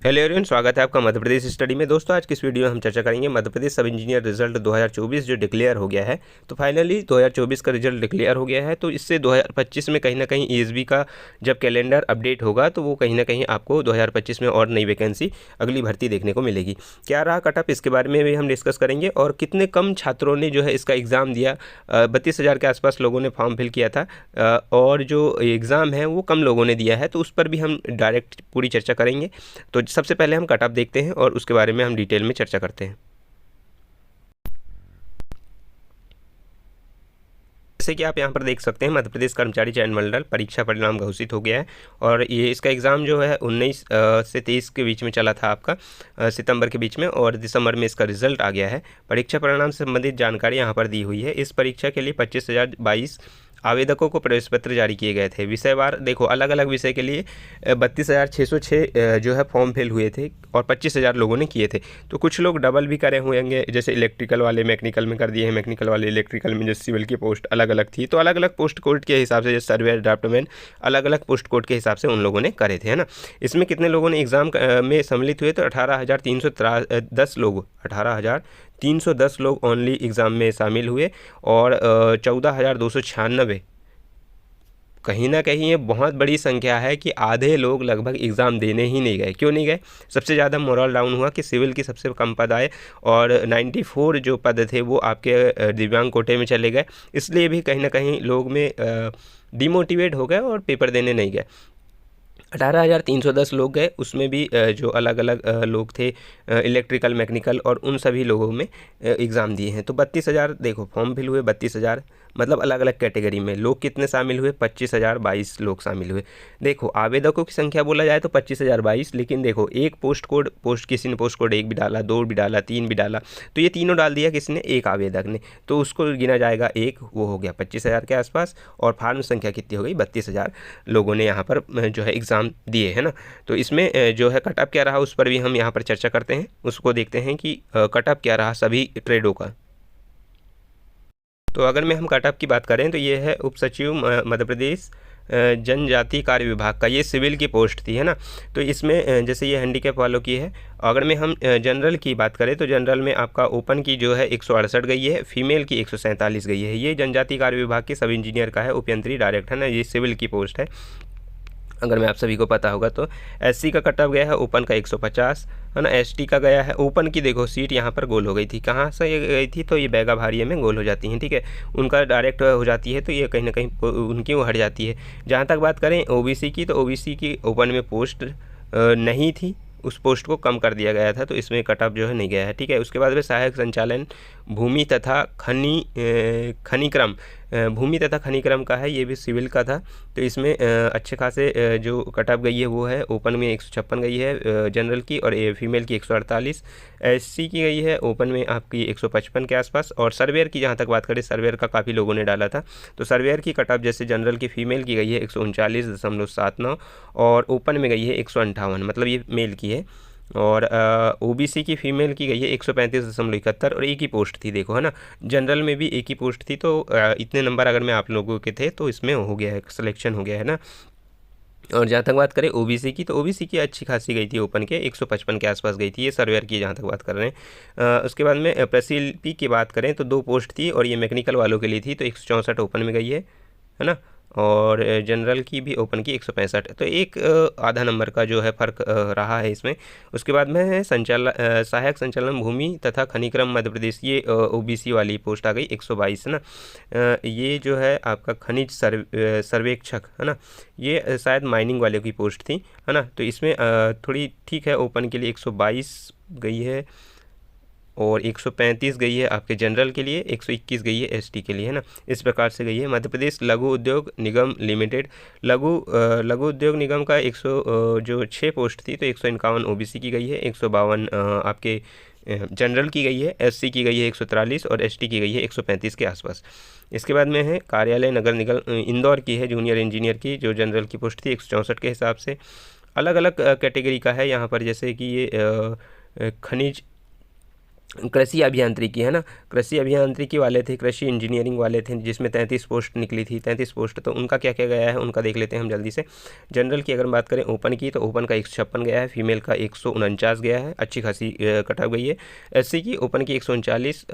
Hello everyone, स्वागत है आपका मध्य प्रदेश स्टडी में। दोस्तों, आज की इस वीडियो में हम चर्चा करेंगे मध्य प्रदेश सब इंजीनियर रिजल्ट 2024 जो डिक्लेयर हो गया है। तो फाइनली 2024 का रिजल्ट डिक्लेयर हो गया है। तो इससे 2025 में कहीं ना कहीं ईएसबी का जब कैलेंडर अपडेट होगा तो वो कहीं ना कहीं आपको 2025 में और नई वैकेंसी, अगली भर्ती देखने को मिलेगी। क्या रहा कटअप, इसके बारे में भी हम डिस्कस करेंगे। और कितने कम छात्रों ने जो है इसका एग्ज़ाम दिया, 32,000 के आसपास लोगों ने फॉर्म फिल किया था, और जो एग्ज़ाम है वो कम लोगों ने दिया है। तो उस पर भी हम डायरेक्ट पूरी चर्चा करेंगे। तो सबसे पहले हम कटऑफ देखते हैं और उसके बारे में हम डिटेल में चर्चा करते हैं। जैसे कि आप यहाँ पर देख सकते हैं, मध्य प्रदेश कर्मचारी चयन मंडल परीक्षा परिणाम घोषित हो गया है। और ये इसका एग्ज़ाम जो है 19 से 23 के बीच में चला था आपका, सितंबर के बीच में, और दिसंबर में इसका रिजल्ट आ गया है। परीक्षा परिणाम से संबंधित जानकारी यहाँ पर दी हुई है। इस परीक्षा के लिए 25,022 आवेदकों को प्रवेश पत्र जारी किए गए थे। विषयवार देखो, अलग अलग विषय के लिए 32,606 जो है फॉर्म फिल हुए थे और 25,000 लोगों ने किए थे। तो कुछ लोग डबल भी करे हुए होंगे, जैसे इलेक्ट्रिकल वाले मैकेनिकल में कर दिए हैं, मैकेनिकल वाले इलेक्ट्रिकल में, जैसे सिविल की पोस्ट अलग अलग थी तो अलग अलग पोस्ट कोड के हिसाब से, जैसे सर्वेयर ड्राफ्टमैन, अलग अलग पोस्ट कोड के हिसाब से उन लोगों ने करे थे, है ना। इसमें कितने लोगों ने एग्ज़ाम में सम्मिलित हुए? तो 18,310 लोग, 18,310 लोग ओनली एग्ज़ाम में शामिल हुए। और 14,296, कहीं ना कहीं ये बहुत बड़ी संख्या है कि आधे लोग लगभग एग्ज़ाम देने ही नहीं गए। क्यों नहीं गए? सबसे ज़्यादा मोरल डाउन हुआ कि सिविल की सबसे कम पद आए और 94 जो पद थे वो आपके दिव्यांग कोटे में चले गए। इसलिए भी कहीं ना कहीं लोग में डिमोटिवेट हो गए और पेपर देने नहीं गए। 18,310 लोग गए, उसमें भी जो अलग अलग लोग थे, इलेक्ट्रिकल, मैकेनिकल, और उन सभी लोगों में एग्ज़ाम दिए हैं। तो 32,000 देखो फॉर्म फिल हुए, 32,000 मतलब अलग अलग कैटेगरी में लोग कितने शामिल हुए? 25,022 लोग शामिल हुए। देखो, आवेदकों की संख्या बोला जाए तो 25,022, लेकिन देखो एक पोस्ट किसी ने पोस्ट कोड 1 भी डाला, 2 भी डाला, 3 भी डाला, तो ये तीनों डाल दिया किसने? एक आवेदक ने। तो उसको गिना जाएगा एक, वो हो गया 25,000 के आसपास। और फार्म संख्या कितनी हो गई? 32,000 लोगों ने यहाँ पर जो है एग्ज़ाम दिए, है ना। तो इसमें जो है कटअप क्या रहा उस पर भी हम यहाँ पर चर्चा करते हैं। उसको देखते हैं कि कटअप क्या रहा सभी ट्रेडों का। तो अगर मैं हम कटअप की बात करें तो ये है उप सचिव मध्य प्रदेश जनजाति कार्य विभाग का, ये सिविल की पोस्ट थी, है ना। तो इसमें जैसे ये हैंडीकैप वालों की है। अगर मैं हम जनरल की बात करें तो जनरल में आपका ओपन की जो है 168 गई है, फीमेल की 147 गई है। ये जनजाति कार्य विभाग के सब इंजीनियर का है, उपयंत्री डायरेक्ट, है ना। ये सिविल की पोस्ट है, अगर मैं आप सभी को पता होगा तो। एससी का कटअप गया है ओपन का 150, है ना। एसटी का गया है ओपन की, देखो सीट यहाँ पर गोल हो गई थी, कहाँ से ये गई थी? तो ये बैगा भारिया में गोल हो जाती हैं, ठीक है। उनका डायरेक्ट हो जाती है तो ये कहीं ना कहीं उनकी वो हट जाती है। जहाँ तक बात करें ओबीसी की, तो ओबीसी की ओपन में पोस्ट नहीं थी, उस पोस्ट को कम कर दिया गया था, तो इसमें कटअप जो है नहीं गया है, ठीक है। उसके बाद में सहायक संचालन भूमि तथा खनिक्रम, भूमि तथा खनिक्रम का है, ये भी सिविल का था। तो इसमें अच्छे खासे जो कटअप गई है वो है ओपन में 156 गई है जनरल की, और फीमेल की 148, एससी की गई है ओपन में आपकी 155 के आसपास। और सर्वेयर की जहाँ तक बात करें, सर्वेयर का काफ़ी लोगों ने डाला था, तो सर्वेयर की कटअप जैसे जनरल की फीमेल की गई है 139.79, और ओपन में गई है 158, मतलब ये मेल की है। और ओबीसी की फ़ीमेल की गई है 135.71, और एक ही पोस्ट थी, देखो, है ना। जनरल में भी एक ही पोस्ट थी, तो इतने नंबर अगर मैं आप लोगों के थे तो इसमें हो गया है, सिलेक्शन हो गया है ना। और जहाँ तक बात करें ओबीसी की, तो ओबीसी की अच्छी खासी गई थी, ओपन के 155 के आसपास गई थी, ये सर्वेयर की जहाँ तक बात कर रहे हैं। उसके बाद में प्रशिल्पी की बात करें तो 2 पोस्ट थी, और ये मैकेनिकल वालों के लिए थी, तो 164 ओपन में गई है ना। और जनरल की भी ओपन की 165, तो एक आधा नंबर का जो है फ़र्क रहा है इसमें। उसके बाद में है सहायक संचालन भूमि तथा खनिक्रम मध्य प्रदेश, ये ओबीसी वाली पोस्ट आ गई 122, है ना। ये जो है आपका खनिज सर्वेक्षक, है ना, ये शायद माइनिंग वाले की पोस्ट थी, है ना। तो इसमें थोड़ी ठीक है, ओपन के लिए 122 गई है, और 135 गई है आपके जनरल के लिए, 121 गई है एसटी के लिए, है ना। इस प्रकार से गई है। मध्य प्रदेश लघु उद्योग निगम लिमिटेड, लघु उद्योग निगम का 6 पोस्ट थी, तो 151 ओबीसी की गई है, 152 आपके जनरल की गई है, एससी की गई है 143, और एसटी की गई है 135 के आसपास। इसके बाद में है कार्यालय नगर निगम इंदौर की है, जूनियर इंजीनियर की, जो जनरल की पोस्ट थी 164 के हिसाब से। अलग अलग कैटेगरी का है यहाँ पर, जैसे कि ये खनिज कृषि अभियांत्रिकी है ना, कृषि अभियांत्रिकी वाले थे, कृषि इंजीनियरिंग वाले थे, जिसमें 33 पोस्ट निकली थी, 33 पोस्ट। तो उनका क्या क्या गया है उनका देख लेते हैं हम जल्दी से। जनरल की अगर बात करें ओपन की, तो ओपन का 156 गया है, फीमेल का 149 गया है, अच्छी खासी कटअप गई है। एससी की ओपन की 139,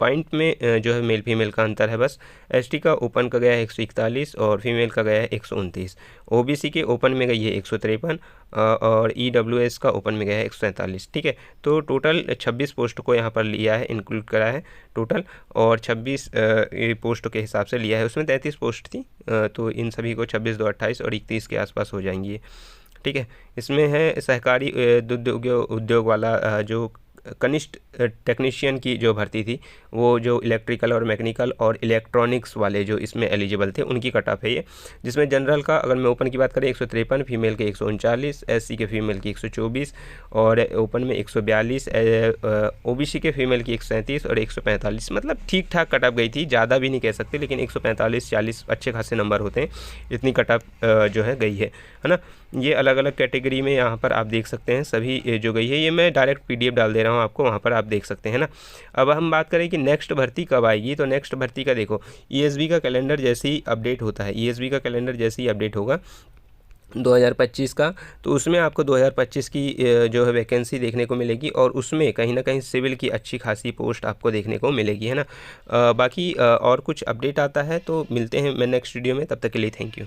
पॉइंट में जो है मेल फीमेल का अंतर है बस। एसटी का ओपन का गया है 141 और फीमेल का गया है 129। ओबीसी के ओपन में गई है 153 और ईडब्ल्यूएस का ओपन में गया है 147। ठीक है, तो टोटल 26 पोस्ट को यहाँ पर लिया है, इंक्लूड करा है टोटल, और 26 पोस्ट के हिसाब से लिया है। उसमें 33 पोस्ट थी, तो इन सभी को 26 2 28 और 31 के आसपास हो जाएंगी ये। ठीक है, इसमें है सहकारी दुग्ध उद्योग वाला जो कनिष्ठ टेक्नीशियन की जो भर्ती थी, वो जो इलेक्ट्रिकल और मैकेनिकल और इलेक्ट्रॉनिक्स वाले जो इसमें एलिजिबल थे उनकी कट ऑफ है ये। जिसमें जनरल का अगर मैं ओपन की बात करें 153, फीमेल के 139, एससी के फीमेल की 124 और ओपन में 142, ओबीसी के फीमेल की 137 और 145। मतलब ठीक ठाक कट ऑफ गई थी, ज़्यादा भी नहीं कह सकते, लेकिन 145 40 अच्छे खासे नंबर होते हैं, इतनी कट ऑफ जो है गई है ना। ये अलग अलग कैटेगरी में यहाँ पर आप देख सकते हैं सभी जो गई है। ये मैं डायरेक्ट पीडीएफ डाल दे रहा हूँ आपको, वहाँ पर आप देख सकते हैं ना। अब हम बात करें कि नेक्स्ट भर्ती कब आएगी, तो नेक्स्ट भर्ती का देखो, ईएसबी का कैलेंडर जैसे ही अपडेट होता है, ईएसबी का कैलेंडर जैसे ही अपडेट होगा 2025 का, तो उसमें आपको 2025 की जो है वैकेंसी देखने को मिलेगी, और उसमें कहीं ना कहीं सिविल की अच्छी खासी पोस्ट आपको देखने को मिलेगी, है ना। बाकी और कुछ अपडेट आता है तो मिलते हैं मैं नेक्स्ट वीडियो में, तब तक के लिए थैंक यू।